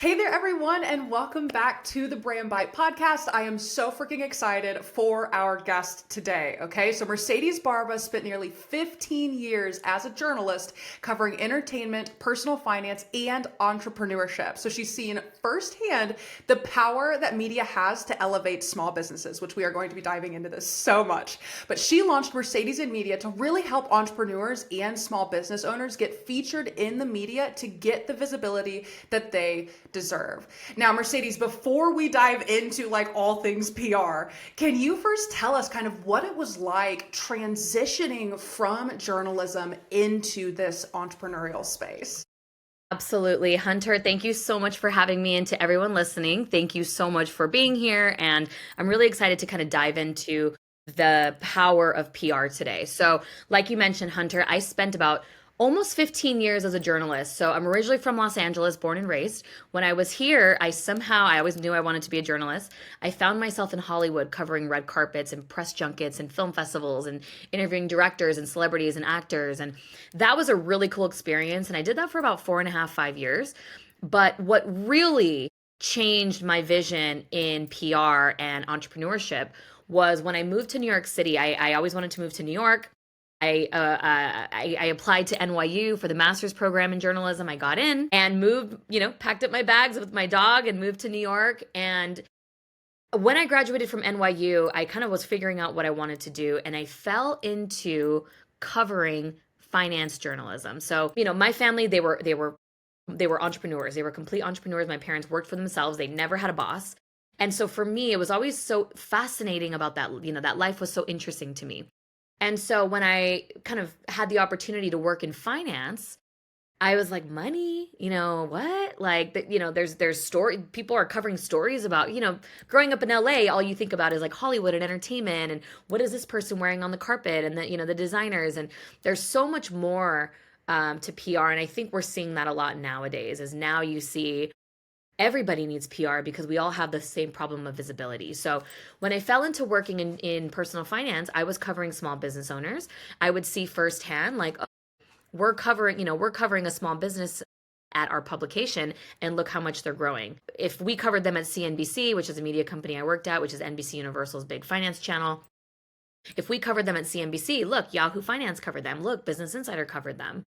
Hey there, everyone, and welcome back to the Brand Bite podcast. I am so freaking excited for our guest today. Okay, so Mercedes Barba spent nearly 15 years as a journalist covering entertainment, personal finance, and entrepreneurship. So she's seen firsthand the power that media has to elevate small businesses, which we are going to be diving into this so much. But she launched Mercedes in Media to really help entrepreneurs and small business owners get featured in the media to get the visibility that they deserve. Now, Mercedes, before we dive into like all things PR, can you first tell us kind of what it was like transitioning from journalism into this entrepreneurial space? Absolutely. Hunter, thank you so much for having me, and to everyone listening, thank you so much for being here. And I'm really excited to kind of dive into the power of PR today. So, like you mentioned, Hunter, I spent about almost 15 years as a journalist. So I'm originally from Los Angeles, born and raised. When I was here, I always knew I wanted to be a journalist. I found myself in Hollywood covering red carpets and press junkets and film festivals and interviewing directors and celebrities and actors. And that was a really cool experience. And I did that for about 4.5, 5 years. But what really changed my vision in PR and entrepreneurship was when I moved to New York City. I always wanted to move to New York. I applied to NYU for the master's program in journalism. I got in and moved, packed up my bags with my dog and moved to New York. And when I graduated from NYU, I kind of was figuring out what I wanted to do, and I fell into covering finance journalism. So, my family, they were entrepreneurs. They were complete entrepreneurs. My parents worked for themselves. They never had a boss. And so for me, it was always so fascinating about that, that life was so interesting to me. And so when I kind of had the opportunity to work in finance, I was like, money, what? Like, there's story. People are covering stories about, growing up in LA, all you think about is like Hollywood and entertainment and what is this person wearing on the carpet and the designers. And there's so much more to PR. And I think we're seeing that a lot nowadays, is now you see everybody needs PR because we all have the same problem of visibility. So when I fell into working in personal finance, I was covering small business owners. I would see firsthand, like, oh, we're covering a small business at our publication, and look how much they're growing. If we covered them at CNBC, which is a media company I worked at, which is NBC Universal's big finance channel, if we covered them at CNBC, look, Yahoo Finance covered them. Look, Business Insider covered them.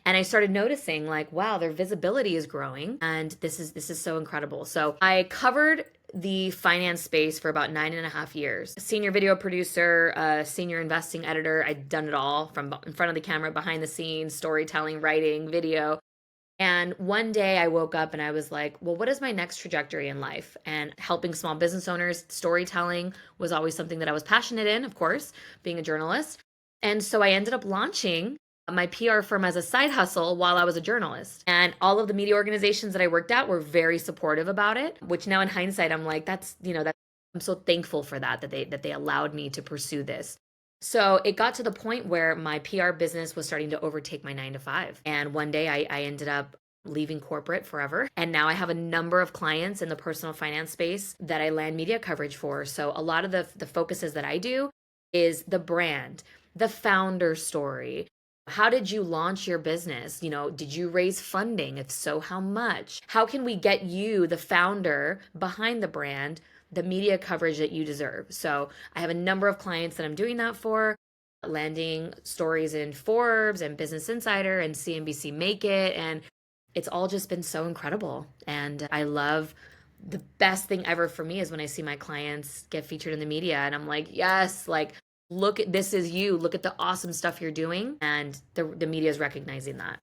And I started noticing, like, wow, their visibility is growing, and this is so incredible. So I covered the finance space for about 9.5 years. Senior video producer, senior investing editor. I'd done it all, from in front of the camera, behind the scenes, storytelling, writing, video. And one day I woke up and I was like, well, what is my next trajectory in life? And helping small business owners, storytelling was always something that I was passionate in, of course, being a journalist. And so I ended up launching my PR firm as a side hustle while I was a journalist. And all of the media organizations that I worked at were very supportive about it, which now in hindsight, I'm like, I'm so thankful for that they allowed me to pursue this. So it got to the point where my PR business was starting to overtake my 9 to 5. And one day I ended up leaving corporate forever. And now I have a number of clients in the personal finance space that I land media coverage for. So a lot of the focuses that I do is the brand, the founder story. How did you launch your business? Did you raise funding? If so, how much? How can we get you, the founder behind the brand, the media coverage that you deserve? So I have a number of clients that I'm doing that for, landing stories in Forbes and Business Insider and CNBC Make It. And it's all just been so incredible. And I love, the best thing ever for me is when I see my clients get featured in the media, and I'm like, yes, like, look at, this is you. Look at the awesome stuff you're doing. And the media is recognizing that.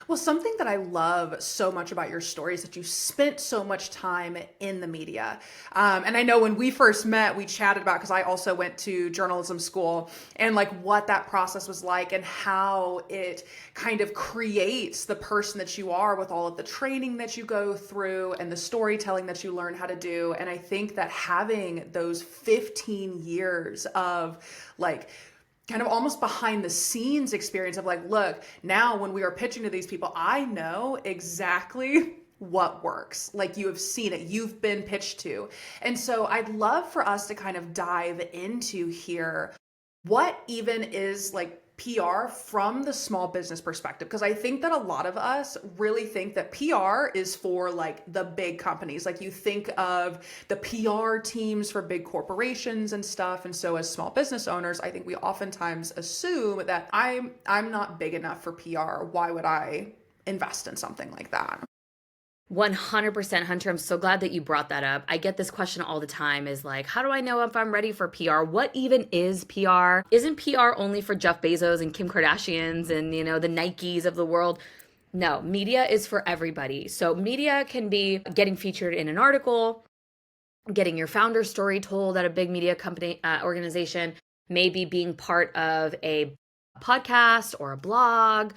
Well, something that I love so much about your story is that you spent so much time in the media. And I know when we first met, we chatted about, because I also went to journalism school, and like what that process was like and how it kind of creates the person that you are with all of the training that you go through and the storytelling that you learn how to do. And I think that having those 15 years of like kind of almost behind the scenes experience of like, look, now when we are pitching to these people, I know exactly what works. Like, you have seen it, you've been pitched to. And so I'd love for us to kind of dive into here what even is like PR from the small business perspective, because I think that a lot of us really think that PR is for like the big companies. Like you think of the PR teams for big corporations and stuff. And so as small business owners, I think we oftentimes assume that I'm not big enough for PR. Why would I invest in something like that? 100% Hunter. I'm so glad that you brought that up. I get this question all the time is like, how do I know if I'm ready for PR? What even is PR? Isn't PR only for Jeff Bezos and Kim Kardashians and, the Nikes of the world? No, media is for everybody. So media can be getting featured in an article, getting your founder story told at a big media company organization, maybe being part of a podcast or a blog,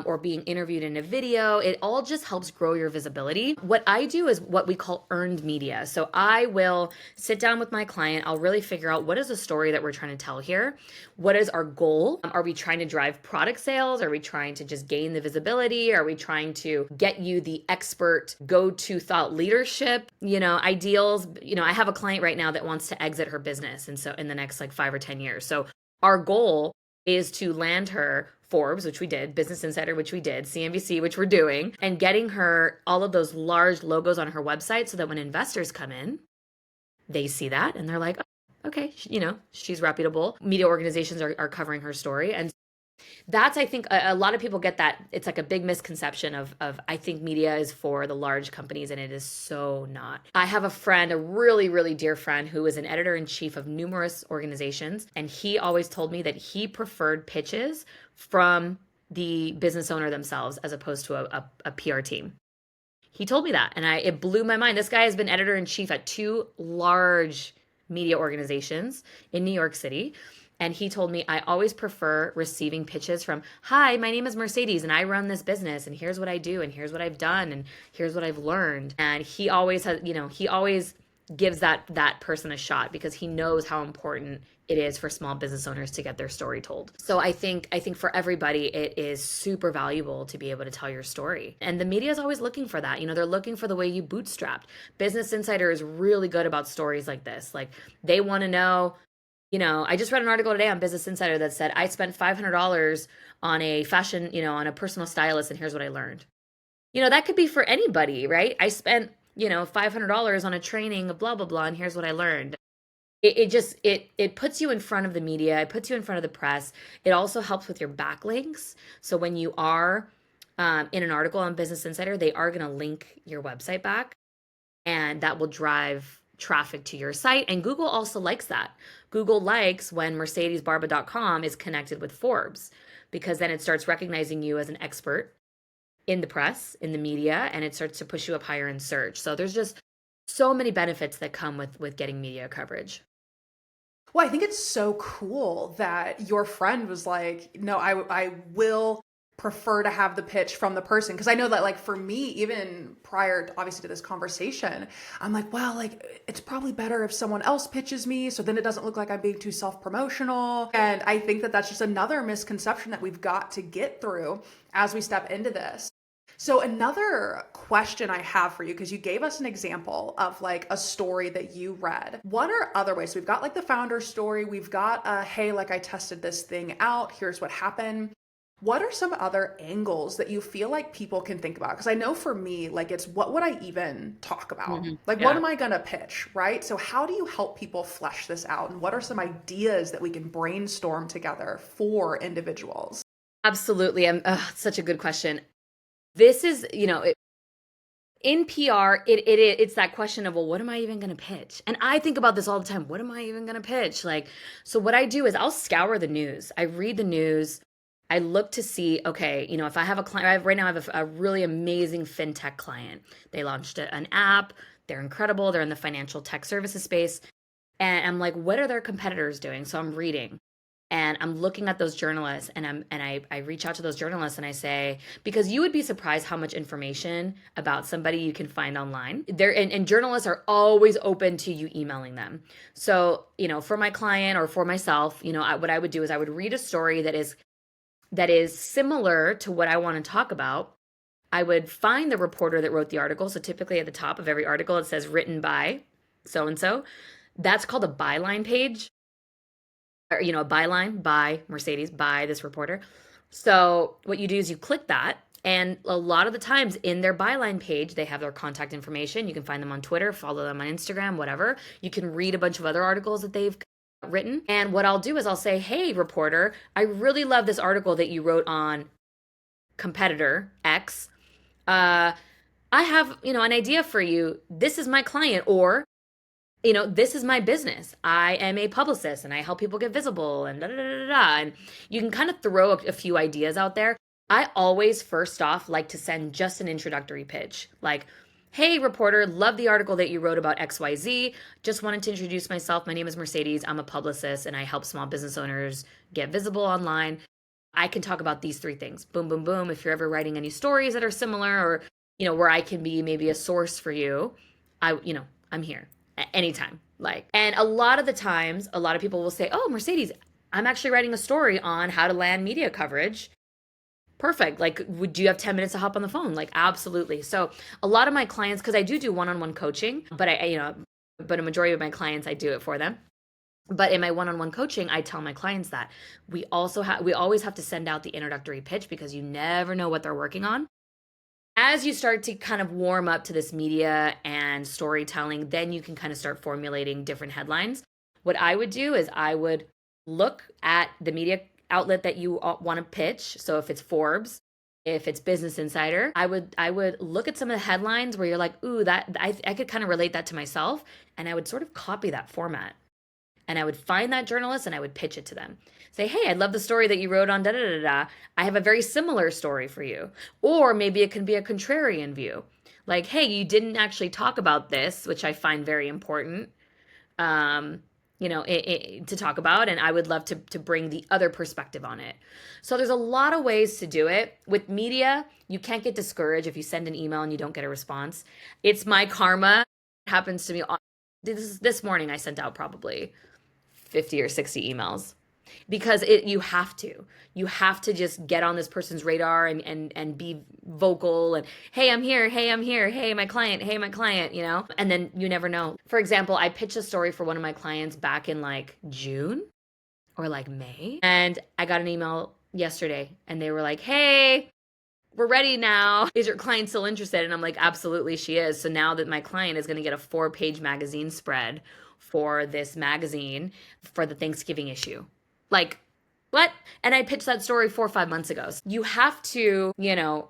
or being interviewed in a video. It all just helps grow your visibility. What I do is what we call earned media. So I will sit down with my client. I'll really figure out what is the story that we're trying to tell here? What is our goal? Are we trying to drive product sales? Are we trying to just gain the visibility? Are we trying to get you the expert go-to thought leadership, ideals? I have a client right now that wants to exit her business. And so in the next like 5 or 10 years. So our goal is to land her Forbes, which we did, Business Insider, which we did, CNBC, which we're doing, and getting her all of those large logos on her website so that when investors come in, they see that and they're like, oh, okay, she's reputable. Media organizations are covering her story. And that's, I think, a lot of people get that. It's like a big misconception of I think media is for the large companies, and it is so not. I have a friend, a really, really dear friend, who is an editor-in-chief of numerous organizations, and he always told me that he preferred pitches from the business owner themselves as opposed to a PR team. He told me that, and it blew my mind. This guy has been editor-in-chief at 2 large media organizations in New York City. And he told me, I always prefer receiving pitches from, hi, my name is Mercedes and I run this business and here's what I do and here's what I've done and here's what I've learned. And he always has, he always gives that person a shot because he knows how important it is for small business owners to get their story told. So I think for everybody, it is super valuable to be able to tell your story. And the media is always looking for that. They're looking for the way you bootstrapped. Business Insider is really good about stories like this. Like they want to know, I just read an article today on Business Insider that said, I spent $500 on a fashion, on a personal stylist, and here's what I learned. That could be for anybody, right? I spent, $500 on a training of blah, blah, blah, and here's what I learned. It puts you in front of the media. It puts you in front of the press. It also helps with your backlinks. So when you are in an article on Business Insider, they are going to link your website back, and that will drive traffic to your site. And Google also likes that. Google likes when mercedesbarba.com is connected with Forbes, because then it starts recognizing you as an expert in the press, in the media, and it starts to push you up higher in search. So there's just so many benefits that come with getting media coverage. Well, I think it's so cool that your friend was like, no, I will prefer to have the pitch from the person. Because I know that like for me, even prior to, obviously to this conversation, I'm like, well, like it's probably better if someone else pitches me. So then it doesn't look like I'm being too self-promotional. And I think that that's just another misconception that we've got to get through as we step into this. So another question I have for you, because you gave us an example of like a story that you read. What are other ways? So we've got like the founder story. We've got hey, like I tested this thing out. Here's what happened. What are some other angles that you feel like people can think about? Because I know for me, like it's what would I even talk about? Mm-hmm. Like Yeah. what am I going to pitch, right? So how do you help people flesh this out? And what are some ideas that we can brainstorm together for individuals? Absolutely. Such a good question. This is, in PR, it's that question of, well, what am I even going to pitch? And I think about this all the time. What am I even going to pitch? Like, so what I do is I'll scour the news. I read the news. I look to see, okay, if I have a client, right now I have a really amazing fintech client. They launched an app. They're incredible. They're in the financial tech services space. And I'm like, what are their competitors doing? So I'm reading. And I'm looking at those journalists, and I reach out to those journalists and I say, because you would be surprised how much information about somebody you can find online. And journalists are always open to you emailing them. So, for my client or for myself, what I would do is I would read a story that is similar to what I want to talk about. I would find the reporter that wrote the article. So typically at the top of every article, it says written by so-and-so. That's called a byline page. or, a byline by Mercedes, by this reporter. So what you do is you click that. And a lot of the times in their byline page, they have their contact information. You can find them on Twitter, follow them on Instagram, whatever. You can read a bunch of other articles that they've written. And what I'll do is I'll say, hey, reporter, I really love this article that you wrote on competitor X. I have, an idea for you. This is my client, or this is my business. I am a publicist and I help people get visible and da da da da da. And you can kind of throw a few ideas out there. I always first off like to send just an introductory pitch. Like, hey, reporter, love the article that you wrote about XYZ. Just wanted to introduce myself. My name is Mercedes. I'm a publicist and I help small business owners get visible online. I can talk about these 3 things. Boom, boom, boom. If you're ever writing any stories that are similar, or, where I can be maybe a source for you, I'm here anytime. And a lot of the times, a lot of people will say, oh, Mercedes, I'm actually writing a story on how to land media coverage. Perfect. Would you have 10 minutes to hop on the phone? Absolutely. So a lot of my clients, because I do one-on-one coaching, but but a majority of my clients, I do it for them. But in my one-on-one coaching, I tell my clients that we always have to send out the introductory pitch, because you never know what they're working on. As you start to kind of warm up to this media and storytelling, then you can kind of start formulating different headlines. What I would do is I would look at the media outlet that you want to pitch. So if it's Forbes, if it's Business Insider, I would look at some of the headlines where you're like, ooh, that I could kind of relate that to myself. And I would sort of copy that format. And I would find that journalist and I would pitch it to them. Say, hey, I love the story that you wrote on da-da-da-da. I have a very similar story for you. Or maybe it can be a contrarian view. Like, hey, you didn't actually talk about this, which I find very important, to talk about. And I would love to bring the other perspective on it. So there's a lot of ways to do it. With media, you can't get discouraged if you send an email and you don't get a response. It's my karma. It happens to me. This morning, I sent out probably 50 or 60 emails, because you have to just get on this person's radar and be vocal and, hey, I'm here. Hey, my client, and then you never know. For example, I pitched a story for one of my clients back in June or May. And I got an email yesterday and they were like, hey, we're ready now. Is your client still interested? And I'm like, absolutely, she is. So now that my client is going to get a 4-page magazine spread for this magazine for the Thanksgiving issue. What? And I pitched that story 4 or 5 months ago. You have to,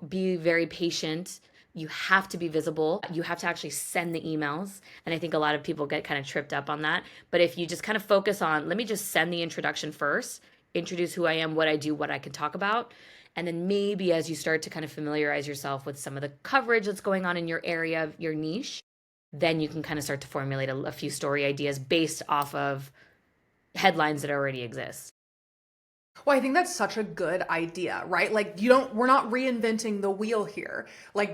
be very patient. You have to be visible. You have to actually send the emails. And I think a lot of people get kind of tripped up on that. But if you just kind of focus on, let me just send the introduction first, introduce who I am, what I do, what I can talk about. And then maybe as you start to kind of familiarize yourself with some of the coverage that's going on in your area, your niche, then you can kind of start to formulate a few story ideas based off of headlines that already exist. Well, I think that's such a good idea, right? We're not reinventing the wheel here.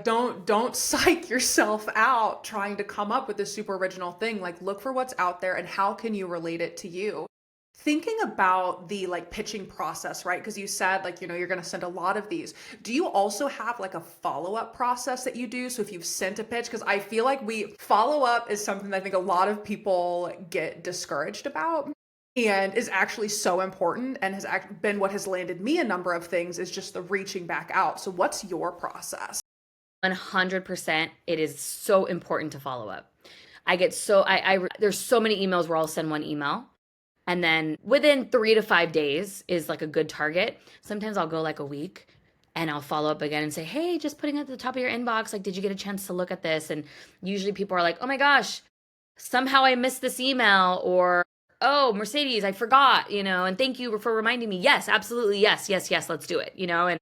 Don't psych yourself out trying to come up with this super original thing. Look for what's out there and how can you relate it to you? Thinking about the pitching process, right? Because you said you're going to send a lot of these. Do you also have a follow-up process that you do? So if you've sent a pitch, because I feel follow up is something that I think a lot of people get discouraged about, and is actually so important, and has been what has landed me a number of things, is just the reaching back out. So what's your process? 100%. It is so important to follow up. There's so many emails where I'll send one email, and then within 3 to 5 days is a good target. Sometimes I'll go a week and I'll follow up again and say, hey, just putting it at the top of your inbox. Did you get a chance to look at this? And usually people are like, oh my gosh, somehow I missed this email, or, oh, Mercedes, I forgot, and thank you for reminding me. Yes, absolutely. Yes, let's do it. And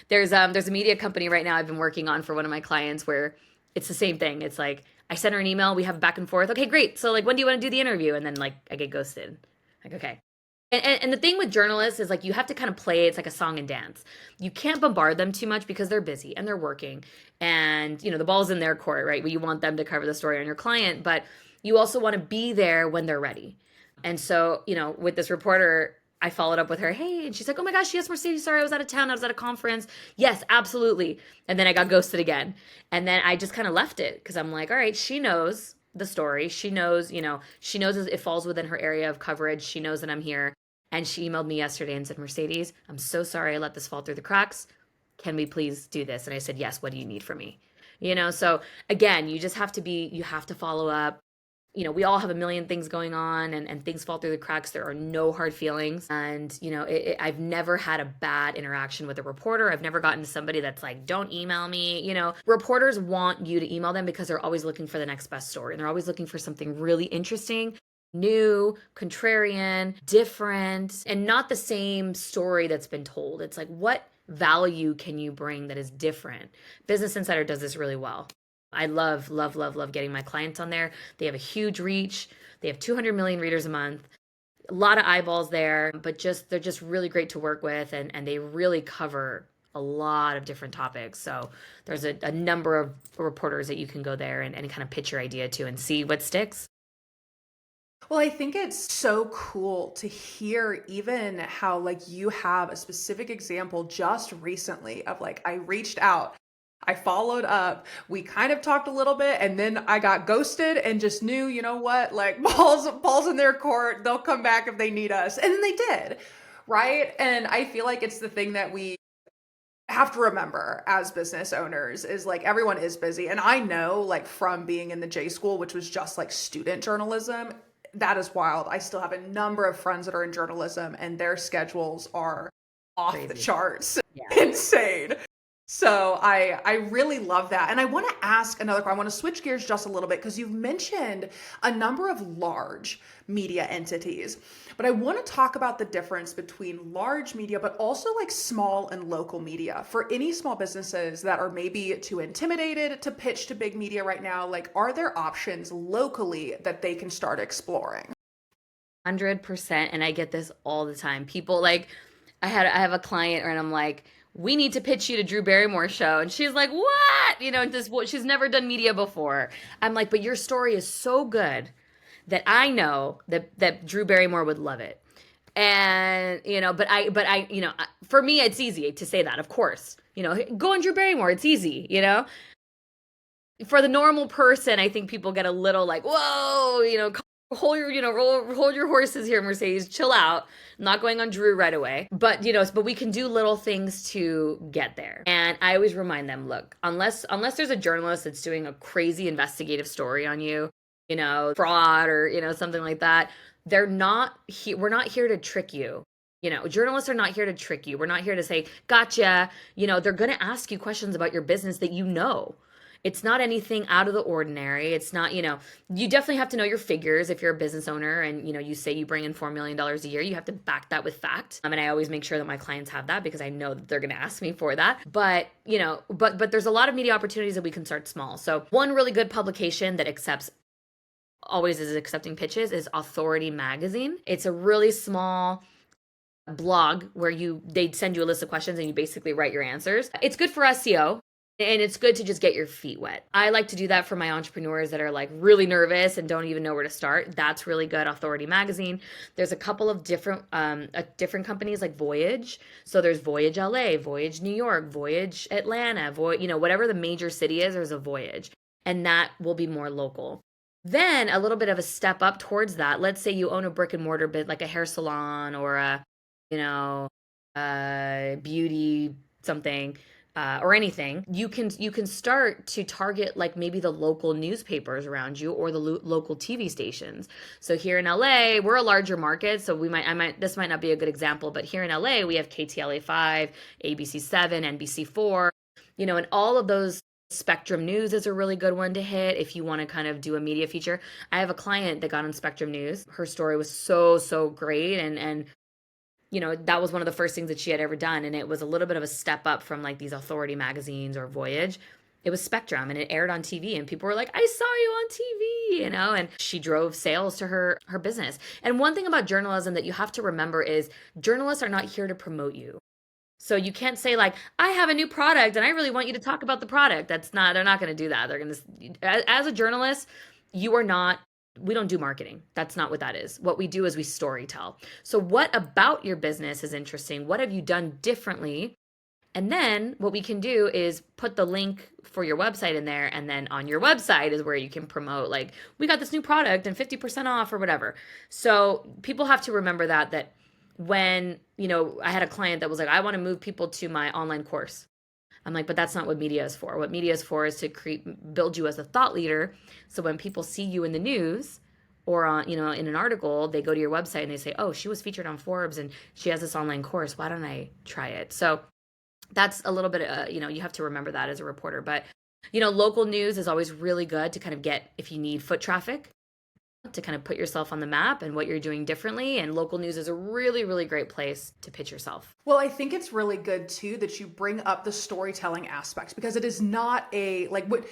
there's a media company right now I've been working on for one of my clients where it's the same thing. It's I send her an email, we have back and forth. Okay, great. So when do you want to do the interview? And then I get ghosted. Okay. And the thing with journalists is you have to kind of play, it's like a song and dance. You can't bombard them too much because they're busy and they're working, and the ball's in their court, right? You want them to cover the story on your client, but you also want to be there when they're ready. And so, with this reporter, I followed up with her. Hey, and she's like, oh my gosh, yes, Mercedes, sorry, I was out of town. I was at a conference. Yes, absolutely. And then I got ghosted again. And then I just kind of left it because I'm like, all right, she knows the story. She knows, it falls within her area of coverage. She knows that I'm here. And she emailed me yesterday and said, Mercedes, I'm so sorry I let this fall through the cracks. Can we please do this? And I said, yes, what do you need from me? So again, you have to follow up. We all have a million things going on, and things fall through the cracks. There are no hard feelings. And, I've never had a bad interaction with a reporter. I've never gotten to somebody that's like, don't email me. Reporters want you to email them because they're always looking for the next best story. And they're always looking for something really interesting, new, contrarian, different, and not the same story that's been told. It's like, what value can you bring that is different? Business Insider does this really well. I love, love, love, love getting my clients on there. They have a huge reach. They have 200 million readers a month, a lot of eyeballs there, but they're just really great to work with, and they really cover a lot of different topics. So there's a number of reporters that you can go there and kind of pitch your idea to and see what sticks. Well, I think it's so cool to hear even how like you have a specific example just recently of like, I reached out, I followed up, we kind of talked a little bit, and then I got ghosted and just knew, you know what, like balls in their court, they'll come back if they need us. And then they did, right? And I feel like it's the thing that we have to remember as business owners is like everyone is busy. And I know like from being in the J school, which was just like student journalism, that is wild. I still have a number of friends that are in journalism and their schedules are off Crazy. The charts. Yeah. Insane. So I really love that. And I want to ask another question. I want to switch gears just a little bit because you've mentioned a number of large media entities. But I want to talk about the difference between large media, but also like small and local media. For any small businesses that are maybe too intimidated to pitch to big media right now, like are there options locally that they can start exploring? 100%. And I get this all the time. People like, I have a client and I'm like, we need to pitch you to Drew Barrymore's show. And she's like, what? She's never done media before. I'm like, but your story is so good that I know that Drew Barrymore would love it. And, for me, it's easy to say that, of course, go on Drew Barrymore. It's easy, For the normal person, I think people get a little like, whoa, hold your horses here, Mercedes, chill out. I'm not going on Drew right away. But, but we can do little things to get there. And I always remind them, look, unless there's a journalist that's doing a crazy investigative story on you, fraud or, something like that, we're not here to trick you. Journalists are not here to trick you. We're not here to say, gotcha. They're going to ask you questions about your business that It's not anything out of the ordinary. It's not, you definitely have to know your figures if you're a business owner and, you say you bring in $4 million a year, you have to back that with fact. And I always make sure that my clients have that because I know that they're going to ask me for that. But, but there's a lot of media opportunities that we can start small. So one really good publication that always is accepting pitches is Authority Magazine. It's a really small blog where they'd send you a list of questions and you basically write your answers. It's good for SEO. And it's good to just get your feet wet. I like to do that for my entrepreneurs that are like really nervous and don't even know where to start. That's really good. Authority Magazine. There's a couple of different companies like Voyage. So there's Voyage LA, Voyage New York, Voyage Atlanta, whatever the major city is, there's a Voyage. And that will be more local. Then a little bit of a step up towards that. Let's say you own a brick and mortar bit like a hair salon or a beauty something. Or anything, you can start to target like maybe the local newspapers around you or the local TV stations. So here in LA, we're a larger market, so this might not be a good example, but here in LA, we have KTLA 5, ABC 7, NBC 4, and all of those. Spectrum News is a really good one to hit if you want to kind of do a media feature. I have a client that got on Spectrum News. Her story was so great, and that was one of the first things that she had ever done. And it was a little bit of a step up from like these Authority magazines or Voyage. It was Spectrum and it aired on TV and people were like, I saw you on TV, and she drove sales to her business. And one thing about journalism that you have to remember is journalists are not here to promote you. So you can't say like, I have a new product and I really want you to talk about the product. They're not going to do that. They're going to, as a journalist, we don't do marketing. That's not what that is. What we do is we storytell. So what about your business is interesting? What have you done differently? And then what we can do is put the link for your website in there. And then on your website is where you can promote like, we got this new product and 50% off or whatever. So people have to remember that when, I had a client that was like, I want to move people to my online course. I'm like, but that's not what media is for. What media is for is to build you as a thought leader. So when people see you in the news or on, in an article, they go to your website and they say, oh, she was featured on Forbes and she has this online course. Why don't I try it? So that's a little bit, you have to remember that as a reporter. But, local news is always really good to kind of get, if you need foot traffic, to kind of put yourself on the map and what you're doing differently. And local news is a really, really great place to pitch yourself. Well, I think it's really good too that you bring up the storytelling aspects, because it is not a like what.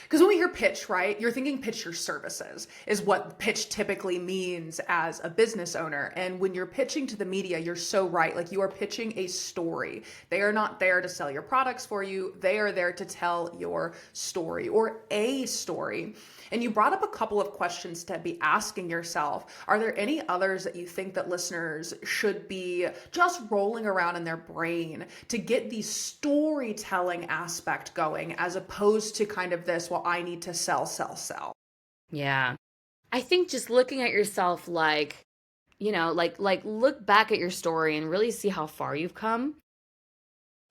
Because when we hear pitch, right, you're thinking pitch your services is what pitch typically means as a business owner. And when you're pitching to the media, you're so right. Like, you are pitching a story. They are not there to sell your products for you. They are there to tell your story, or a story. And you brought up a couple of questions to be asking yourself. Are there any others that you think that listeners should be just rolling around in their brain to get the storytelling aspect going, as opposed to kind of this, well, I need to sell, sell, sell? Yeah. I think just looking at yourself like, like look back at your story and really see how far you've come,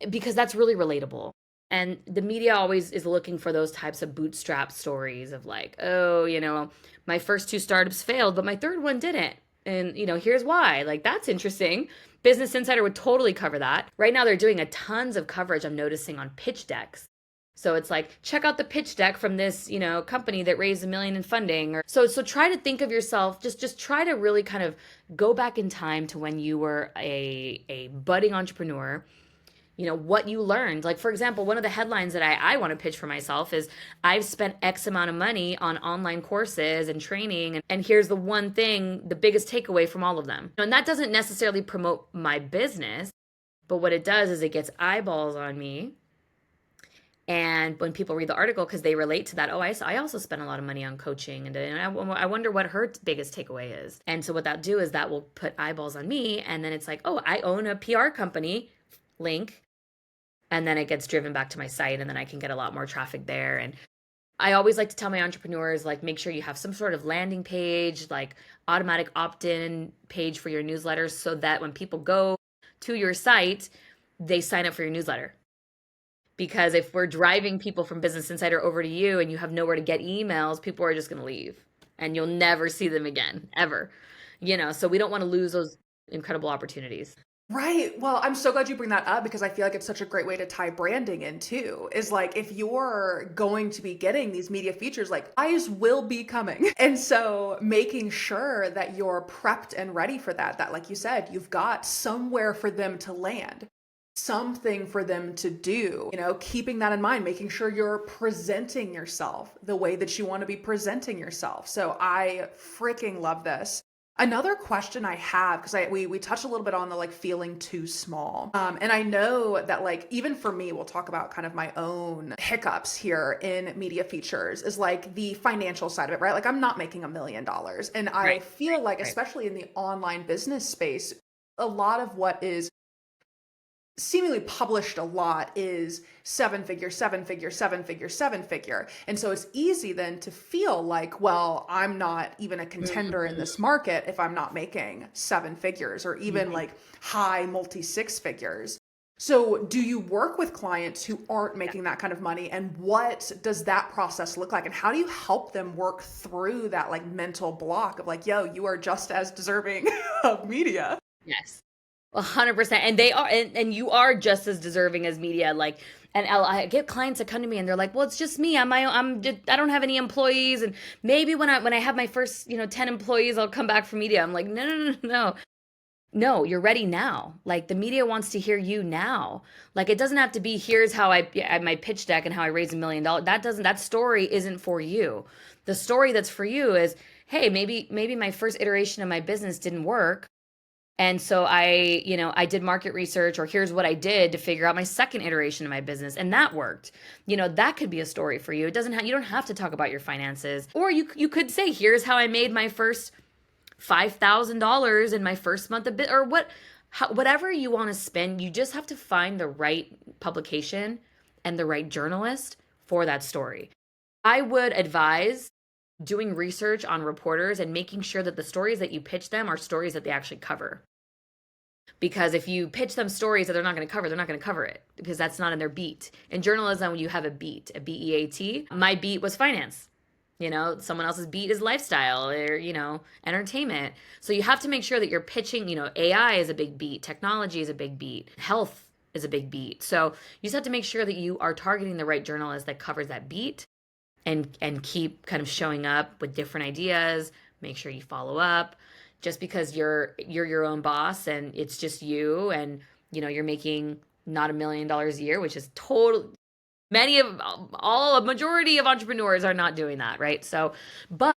because that's really relatable. And the media always is looking for those types of bootstrap stories of like, oh, my first 2 startups failed, but my third one didn't. And, here's why. Like, that's interesting. Business Insider would totally cover that. Right now, they're doing a tons of coverage, I'm noticing, on pitch decks. So it's like, check out the pitch deck from this, company that raised $1 million in funding. Or so try to think of yourself, just try to really kind of go back in time to when you were a budding entrepreneur. What you learned. Like, for example, one of the headlines that I want to pitch for myself is, I've spent X amount of money on online courses and training. And here's the one thing, the biggest takeaway from all of them. And that doesn't necessarily promote my business, but what it does is it gets eyeballs on me. And when people read the article, because they relate to that, oh, I also spent a lot of money on coaching. And I wonder what her biggest takeaway is. And so what that do is that will put eyeballs on me. And then it's like, oh, I own a PR company, link. And then it gets driven back to my site, and then I can get a lot more traffic there. And I always like to tell my entrepreneurs, like, make sure you have some sort of landing page, like automatic opt-in page for your newsletters, so that when people go to your site, they sign up for your newsletter. Because if we're driving people from Business Insider over to you and you have nowhere to get emails, people are just going to leave and you'll never see them again, ever. So we don't want to lose those incredible opportunities. Right. Well, I'm so glad you bring that up, because I feel like it's such a great way to tie branding in too. Is like, if you're going to be getting these media features, like, eyes will be coming. And so making sure that you're prepped and ready for that, like you said, you've got somewhere for them to land, something for them to do, keeping that in mind, making sure you're presenting yourself the way that you want to be presenting yourself. So I freaking love this. Another question I have, because we touched a little bit on the like feeling too small. And I know that, like, even for me, we'll talk about kind of my own hiccups here in media features, is like the financial side of it, right? Like, I'm not making $1 million. And I feel like, especially in the online business space, a lot of what is seemingly published a lot is 7-figure, 7-figure, 7-figure, 7-figure. And so it's easy then to feel like, well, I'm not even a contender in this market if I'm not making 7 figures, or even like high multi 6 figures. So do you work with clients who aren't making that kind of money? And what does that process look like? And how do you help them work through that like mental block of like, yo, you are just as deserving of media? Yes. 100%. And they are, and you are just as deserving as media. Like, and I get clients that come to me and they're like, well, it's just me. I don't have any employees. And maybe when I have my first, 10 employees, I'll come back for media. I'm like, no, you're ready now. Like, the media wants to hear you now. Like, it doesn't have to be, here's how my pitch deck and how I raised $1 million. That story isn't for you. The story that's for you is, hey, maybe my first iteration of my business didn't work. And so I did market research, or here's what I did to figure out my second iteration of my business, and that worked. That could be a story for you. You don't have to talk about your finances, or you could say, here's how I made my first $5,000 in my first month of or whatever you want to spend. You just have to find the right publication and the right journalist for that story. I would advise doing research on reporters and making sure that the stories that you pitch them are stories that they actually cover. Because if you pitch them stories that they're not going to cover, they're not going to cover it because that's not in their beat. In journalism, you have a beat, a BEAT. My beat was finance. Someone else's beat is lifestyle or, entertainment. So you have to make sure that you're pitching, AI is a big beat, technology is a big beat, health is a big beat. So you just have to make sure that you are targeting the right journalist that covers that beat and keep kind of showing up with different ideas. Make sure you follow up. Just because you're your own boss and it's just you and you're making not $1 million a year, which is total. A majority of entrepreneurs are not doing that, right? So, but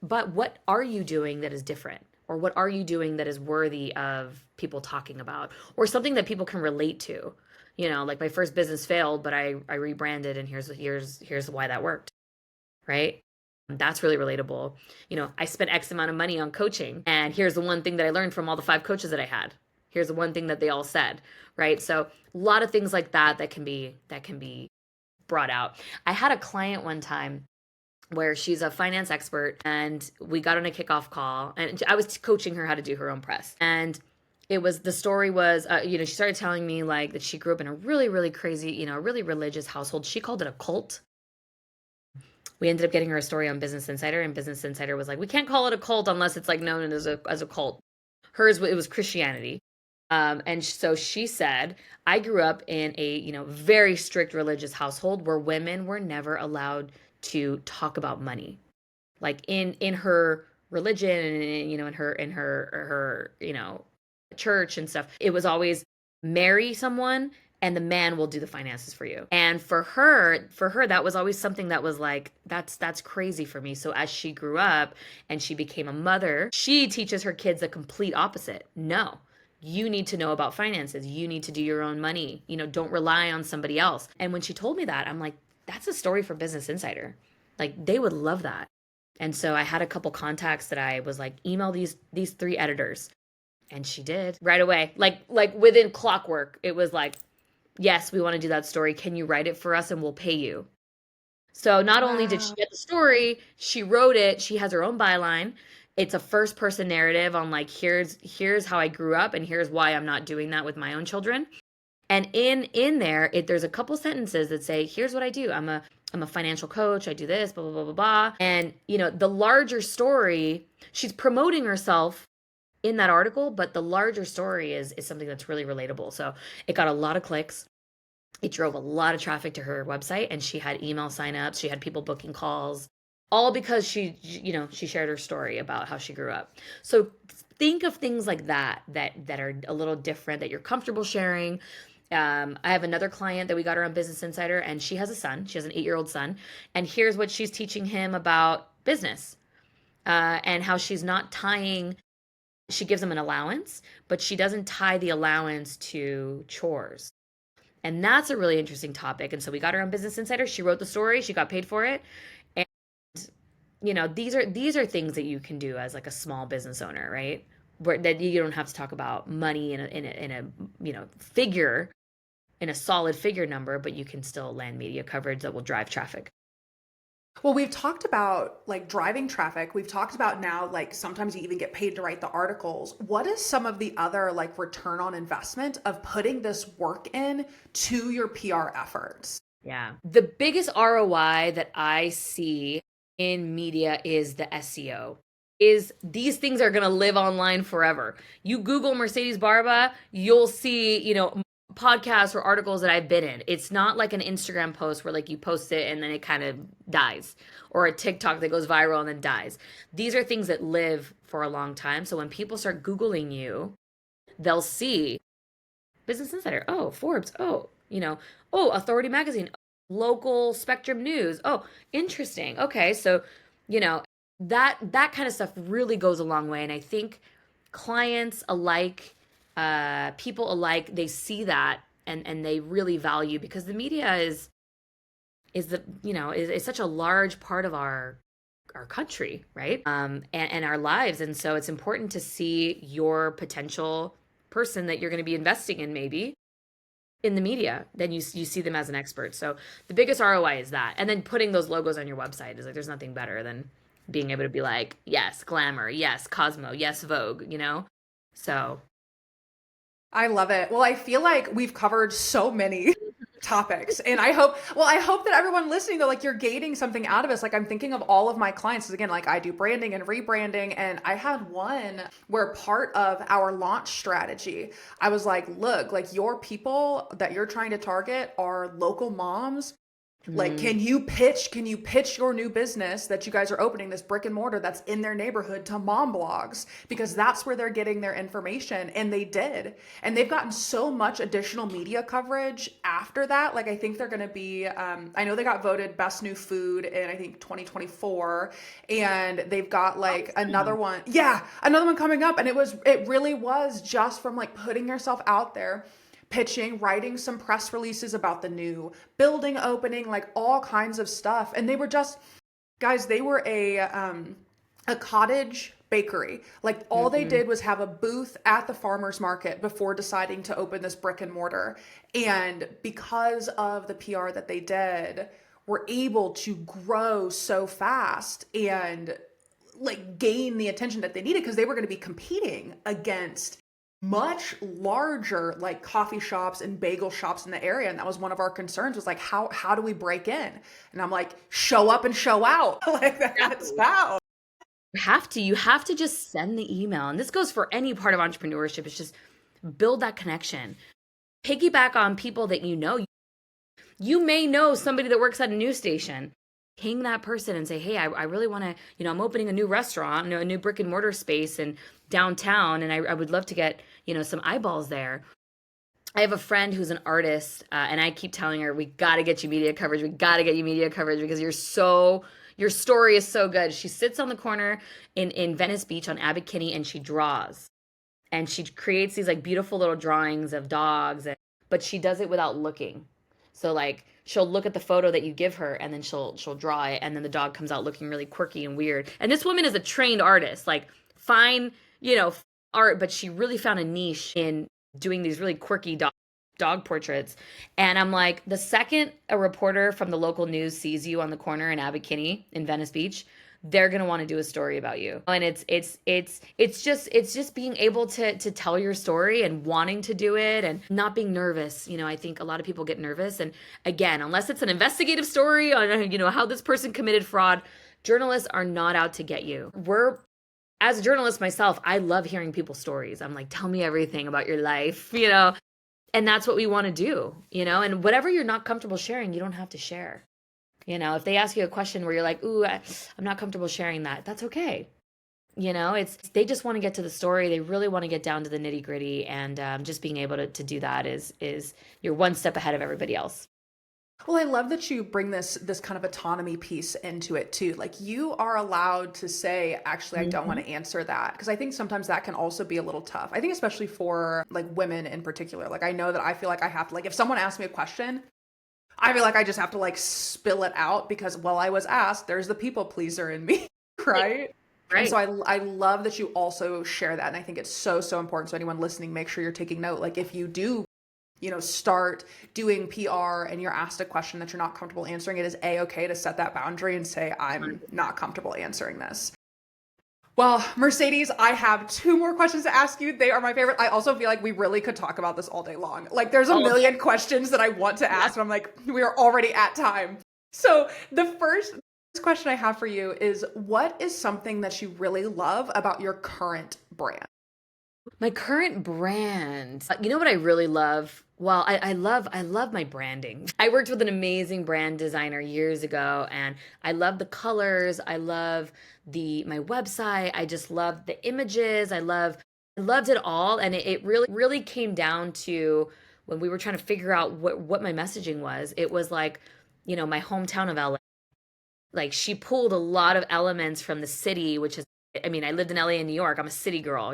what are you doing that is different? Or what are you doing that is worthy of people talking about? Or something that people can relate to? Like my first business failed, but I rebranded and here's why that worked, right? That's really relatable. I spent X amount of money on coaching, and here's the one thing that I learned from all the 5 coaches that I had. Here's the one thing that they all said, right? So a lot of things like that can be brought out. I had a client one time where she's a finance expert, and we got on a kickoff call, and I was coaching her how to do her own press. And the story was, she started telling me like that she grew up in a really, really crazy, really religious household. She called it a cult. We ended up getting her a story on Business Insider, and Business Insider was like, we can't call it a cult unless it's like known as a cult. Hers, it was Christianity. And so she said, I grew up in a, very strict religious household where women were never allowed to talk about money. Like in her religion and, in her church and stuff, it was always marry someone and the man will do the finances for you. And for her, that was always something that was like, that's crazy for me. So as she grew up and she became a mother, she teaches her kids the complete opposite. No, you need to know about finances. You need to do your own money. Don't rely on somebody else. And when she told me that, I'm like, that's a story for Business Insider. Like they would love that. And so I had a couple contacts that I was like, email these 3 editors. And she did right away. Like within clockwork, it was like, yes, we want to do that story. Can you write it for us and we'll pay you? So not only did she get the story, she wrote it. She has her own byline. It's a first person narrative on like, here's how I grew up and here's why I'm not doing that with my own children. And in there, there's a couple sentences that say, here's what I do. I'm a financial coach. I do this, blah, blah, blah, blah, blah. And, the larger story, she's promoting herself in that article, but the larger story is something that's really relatable. So it got a lot of clicks. It drove a lot of traffic to her website, and she had email signups. She had people booking calls, all because she shared her story about how she grew up. So think of things like that are a little different that you're comfortable sharing. I have another client that we got her on Business Insider, and she has a son. She has an 8-year-old son, and here's what she's teaching him about business, and how she's not tying. She gives him an allowance, but she doesn't tie the allowance to chores. And that's a really interesting topic. And so we got her on Business Insider. She wrote the story. She got paid for it. And these are things that you can do as like a small business owner, right? Where that you don't have to talk about money in a figure, in a solid figure number, but you can still land media coverage that will drive traffic. Well, we've talked about like driving traffic. We've talked about now, like sometimes you even get paid to write the articles. What is some of the other like return on investment of putting this work in to your PR efforts? Yeah. The biggest ROI that I see in media is the SEO. Is these things are going to live online forever. You Google Mercedes Barba, you'll see, podcasts or articles that I've been in. It's not like an Instagram post where like you post it and then it kind of dies, or a TikTok that goes viral and then dies. These are things that live for a long time. So when people start Googling you, they'll see Business Insider, oh, Forbes, oh, Authority Magazine, local Spectrum News. Oh, interesting. Okay. So, that kind of stuff really goes a long way. And I think clients alike, people alike, they see that and they really value, because the media is such a large part of our country, right? And our lives. And so it's important to see your potential person that you're going to be investing in, maybe in the media, then you see them as an expert. So the biggest ROI is that. And then putting those logos on your website is like, there's nothing better than being able to be like, yes, Glamour, yes, Cosmo, yes, Vogue, So I love it. Well, I feel like we've covered so many topics, and I hope that everyone listening though, like you're gaining something out of us. Like I'm thinking of all of my clients, 'cause again, like I do branding and rebranding, and I had one where part of our launch strategy, I was like, look, like your people that you're trying to target are local moms. Like, Mm. can you pitch your new business that you guys are opening, this brick and mortar that's in their neighborhood, to mom blogs? Because that's where they're getting their information. And they did. And they've gotten so much additional media coverage after that. Like, I think they're going to be, I know they got voted best new food in, I think, 2024. And they've got like another Awesome. one. Yeah, another one coming up. And it really was just from like putting yourself out there, pitching, writing some press releases about the new building opening, like all kinds of stuff. And they were just, guys, they were a cottage bakery. Like all they Mm-hmm. did was have a booth at the farmers market before deciding to open this brick and mortar. And because of the PR that they did, were able to grow so fast and like gain the attention that they needed, because they were going to be competing against much larger like coffee shops and bagel shops in the area. And that was one of our concerns, was like, how do we break in? And I'm like, show up and show out. Like that's Exactly. how. You have to just send the email. And this goes for any part of entrepreneurship. It's just build that connection. Piggyback on people that you know. You may know somebody that works at a news station. Ping that person and say, hey, I really want to, I'm opening a new restaurant, a new brick and mortar space in downtown, and I would love to get, some eyeballs there. I have a friend who's an artist, and I keep telling her, we got to get you media coverage. We got to get you media coverage because your story is so good. She sits on the corner in Venice Beach on Abbot Kinney and she draws. And she creates these like beautiful little drawings of dogs, but she does it without looking. So like she'll look at the photo that you give her and then she'll draw it and then the dog comes out looking really quirky and weird. And this woman is a trained artist, like fine, art, but she really found a niche in doing these really quirky dog portraits. And I'm like, the second a reporter from the local news sees you on the corner in Abbot Kinney in Venice Beach, they're going to want to do a story about you. And it's just being able to tell your story and wanting to do it and not being nervous. I think a lot of people get nervous, and again, unless it's an investigative story on how this person committed fraud, journalists are not out to get you. As a journalist myself, I love hearing people's stories. I'm like, tell me everything about your life, and that's what we want to do, and whatever you're not comfortable sharing, you don't have to share. If they ask you a question where you're like, ooh, I'm not comfortable sharing that, that's okay. It's they just want to get to the story. They really want to get down to the nitty gritty, and just being able to do that is you're one step ahead of everybody else. Well, I love that you bring this kind of autonomy piece into it too. Like you are allowed to say, actually, I don't want Mhm. to answer that, because I think sometimes that can also be a little tough. I think especially for like women in particular. Like I know that I feel like I have to, like if someone asks me a question, I feel like I just have to like spill it out because, well, I was asked, there's the people pleaser in me, right? And so Right. I love that you also share that. And I think it's so, so important. So anyone listening, make sure you're taking note. Like if you do, start doing PR and you're asked a question that you're not comfortable answering, it is a-okay to set that boundary and say, I'm not comfortable answering this. Well, Mercedes, I have two more questions to ask you. They are my favorite. I also feel like we really could talk about this all day long. Like there's a All day. million questions that I want to Yeah. ask, and I'm like, we are already at time. So the first question I have for you is, what is something that you really love about your current brand? My current brand. You know what I really love? Well, I love my branding. I worked with an amazing brand designer years ago, and I love the colors. I love my website. I just love the images. I loved it all, and it really came down to when we were trying to figure out what my messaging was. It was like, my hometown of LA. Like she pulled a lot of elements from the city, which is, I mean, I lived in LA and New York. I'm a city girl.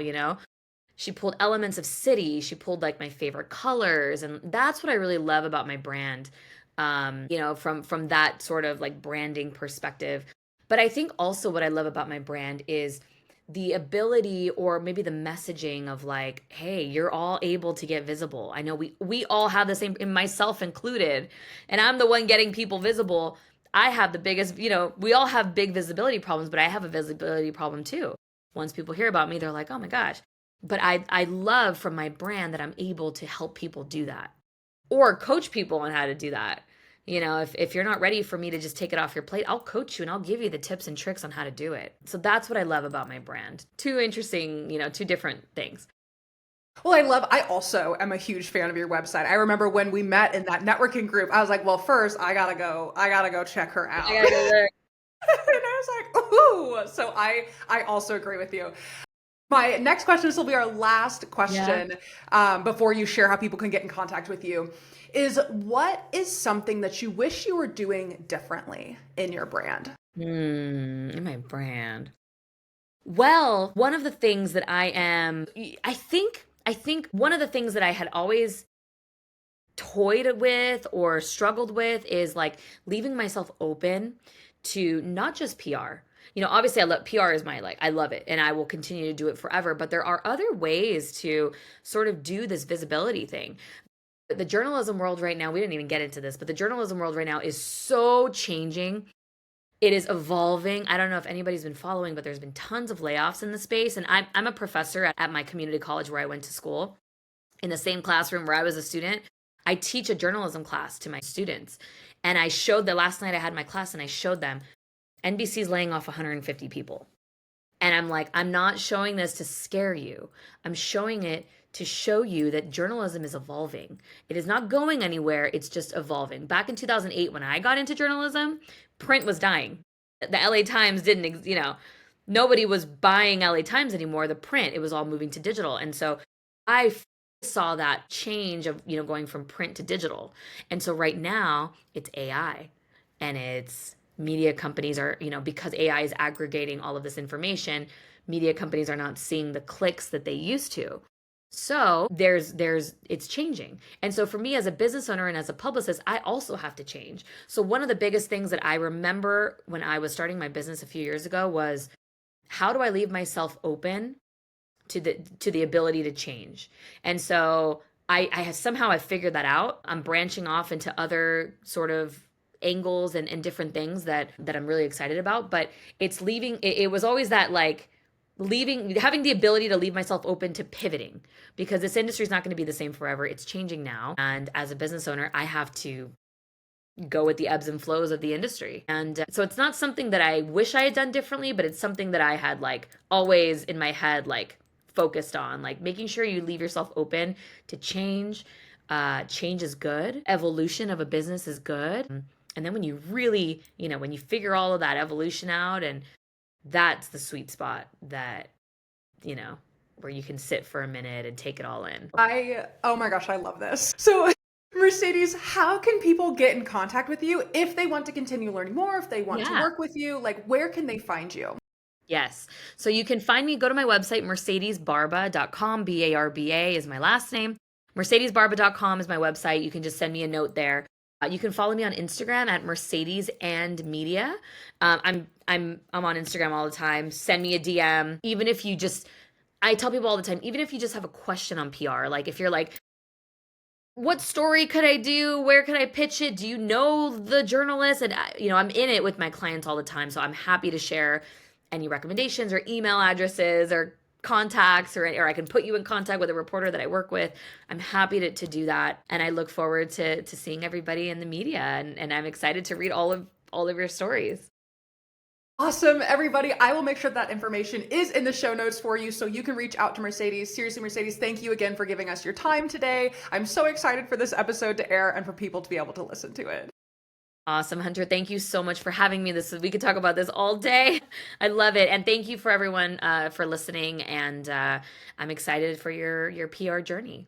She pulled elements of city. She pulled like my favorite colors, and that's what I really love about my brand. From that sort of like branding perspective. But I think also what I love about my brand is the ability, or maybe the messaging of like, hey, you're all able to get visible. I know we all have the same, and myself included, and I'm the one getting people visible. I have the biggest, we all have big visibility problems, but I have a visibility problem too. Once people hear about me, they're like, oh my gosh. But I love from my brand that I'm able to help people do that or coach people on how to do that. If you're not ready for me to just take it off your plate, I'll coach you and I'll give you the tips and tricks on how to do it. So that's what I love about my brand. Two interesting, two different things. Well, I also am a huge fan of your website. I remember when we met in that networking group, I was like, well, first I gotta go check her out. I gotta go there. And I was like, ooh. So I also agree with you. My next question, this will be our last question, before you share how people can get in contact with you, is what is something that you wish you were doing differently in your brand? In my brand. Well, one of the things that I think one of the things that I had always toyed with or struggled with is like leaving myself open to not just PR. Obviously I love PR is I love it and I will continue to do it forever, but there are other ways to sort of do this visibility thing. The journalism world right now, we didn't even get into this, but the journalism world right now is so changing. It is evolving. I don't know if anybody's been following, but there's been tons of layoffs in the space. And I'm a professor at my community college where I went to school. In the same classroom where I was a student, I teach a journalism class to my students. And I showed the last night I had my class and I showed them NBC's laying off 150 people. And I'm like, I'm not showing this to scare you. I'm showing it to show you that journalism is evolving. It is not going anywhere. It's just evolving. Back in 2008, when I got into journalism, print was dying. The LA Times didn't, nobody was buying LA Times anymore. The print, it was all moving to digital. And so I saw that change of, going from print to digital. And so right now it's AI and it's media companies are, because AI is aggregating all of this information, media companies are not seeing the clicks that they used to. So it's changing. And so for me as a business owner and as a publicist, I also have to change. So one of the biggest things that I remember when I was starting my business a few years ago was, how do I leave myself open to the ability to change? And so I have somehow figured that out. I'm branching off into other sort of angles and different things that I'm really excited about, but it's leaving, it was always that like having the ability to leave myself open to pivoting, because this industry is not going to be the same forever. It's changing now. And as a business owner, I have to go with the ebbs and flows of the industry. And so it's not something that I wish I had done differently, but it's something that I had like always in my head, like focused on, like making sure you leave yourself open to change. Change is good. Evolution of a business is good. And then when you really, when you figure all of that evolution out, and that's the sweet spot that, where you can sit for a minute and take it all in. Oh my gosh, I love this. So Mercedes, how can people get in contact with you if they want to continue learning more, if they want to work with you? Like, where can they find you? Yes. So you can find me, go to my website, mercedesbarba.com. BARBA is my last name. Mercedesbarba.com is my website. You can just send me a note there. You can follow me on Instagram at Mercedes and Media. I'm on Instagram all the time. Send me a DM. Even if you just, I tell people all the time, even if you just have a question on PR, like if you're like, what story could I do? Where could I pitch it? Do you know the journalist? And I'm in it with my clients all the time, so I'm happy to share any recommendations or email addresses or contacts, or I can put you in contact with a reporter that I work with. I'm happy to do that. And I look forward to seeing everybody in the media. And I'm excited to read all of your stories. Awesome, everybody. I will make sure that information is in the show notes for you so you can reach out to Mercedes. Seriously, Mercedes, thank you again for giving us your time today. I'm so excited for this episode to air and for people to be able to listen to it. Awesome, Hunter. Thank you so much for having me. We could talk about this all day. I love it. And thank you for everyone for listening. And I'm excited for your PR journey.